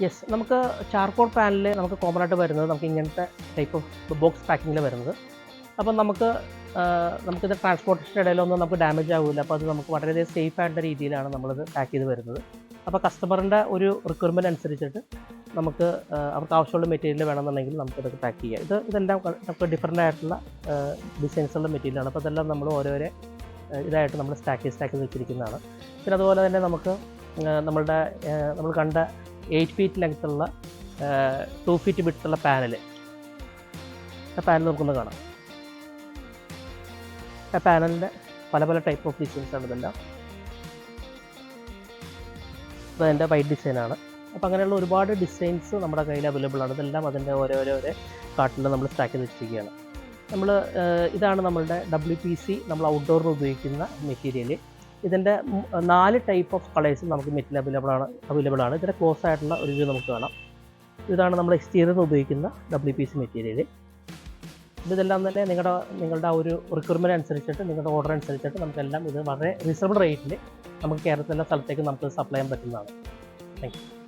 Yes, നമുക്ക് charcoal panel നമുക്ക് common ആയിട്ട് വരുന്നത് നമുക്ക് ഇങ്ങനത്തെ ടൈപ്പ് ഓഫ് ബോക്സ് പാക്കിങ്ങിൽ വരുന്നത്. അപ്പം നമുക്കിത് ട്രാൻസ്പോർട്ടേഷൻ്റെ ഇടയിലൊന്നും നമുക്ക് ഡാമേജ് ആവില്ല. അപ്പോൾ അത് നമുക്ക് വളരെയധികം സേഫ് ആയിട്ടുള്ള രീതിയിലാണ് നമ്മളിത് പാക്ക് ചെയ്ത് വരുന്നത്. അപ്പോൾ കസ്റ്റമറിൻ്റെ ഒരു റിക്വയർമെൻറ്റ് അനുസരിച്ചിട്ട് നമുക്ക് അവർക്ക് ആവശ്യമുള്ള മെറ്റീരിയൽ വേണമെന്നുണ്ടെങ്കിൽ നമുക്കിതൊക്കെ പാക്ക് ചെയ്യാം. ഇതെല്ലാം നമുക്ക് ഡിഫറൻ്റ് ആയിട്ടുള്ള ഡിസൈൻസുള്ള മെറ്റീരിയലാണ്. അപ്പോൾ ഇതെല്ലാം നമ്മൾ ഓരോരോ ഇതായിട്ട് നമ്മൾ സ്റ്റാക്ക് ചെയ്ത് വെച്ചിരിക്കുന്നതാണ്. പിന്നെ അതുപോലെ തന്നെ നമ്മൾ കണ്ട 8 ഫീറ്റ് ലെങ്ത്തുള്ള 2 ഫീറ്റ് വിഡ്ത്തുള്ള പാനൽ നമുക്കൊന്ന് കാണാം. ആ പാനലിൻ്റെ പല ടൈപ്പ് ഓഫ് ഡിസൈൻസാണ് ഇതെല്ലാം. അപ്പോൾ അതിൻ്റെ വൈറ്റ് ഡിസൈനാണ്. അപ്പോൾ അങ്ങനെയുള്ള ഒരുപാട് ഡിസൈൻസ് നമ്മുടെ കയ്യിൽ അവൈലബിൾ ആണ്. ഇതെല്ലാം അതിൻ്റെ ഓരോരോ കാർട്ടിൽ നമ്മൾ സ്റ്റാക്ക് ചെയ്ത് വെച്ചിരിക്കുകയാണ്. ഇതാണ് നമ്മളുടെ WPC നമ്മൾ ഔട്ട്ഡോറിന് ഉപയോഗിക്കുന്ന മെറ്റീരിയൽ. ഇതിൻ്റെ 4 ടൈപ്പ് ഓഫ് കളേഴ്സും നമുക്ക് മെറ്റീരിയൽ അവൈലബിൾ ആണ്. ഇതിൻ്റെ ക്ലോസ് ആയിട്ടുള്ള ഒരു വ്യൂ നമുക്ക് കാണാം. ഇതാണ് നമ്മൾ എക്സ്റ്റീരിയറിന് ഉപയോഗിക്കുന്ന WPC മെറ്റീരിയൽ. ഇതെല്ലാം തന്നെ നിങ്ങളുടെ ആ ഒരു റിക്വയർമെൻറ്റ് അനുസരിച്ചിട്ട്, നിങ്ങളുടെ ഓർഡർ അനുസരിച്ചിട്ട് നമുക്കെല്ലാം ഇത് വളരെ റീസണബിൾ റേറ്റിൽ നമുക്ക് കേരളത്തിലെ സ്ഥലത്തേക്ക് നമുക്ക് സപ്ലൈ ചെയ്യാൻ പറ്റുന്നതാണ്. Thank you.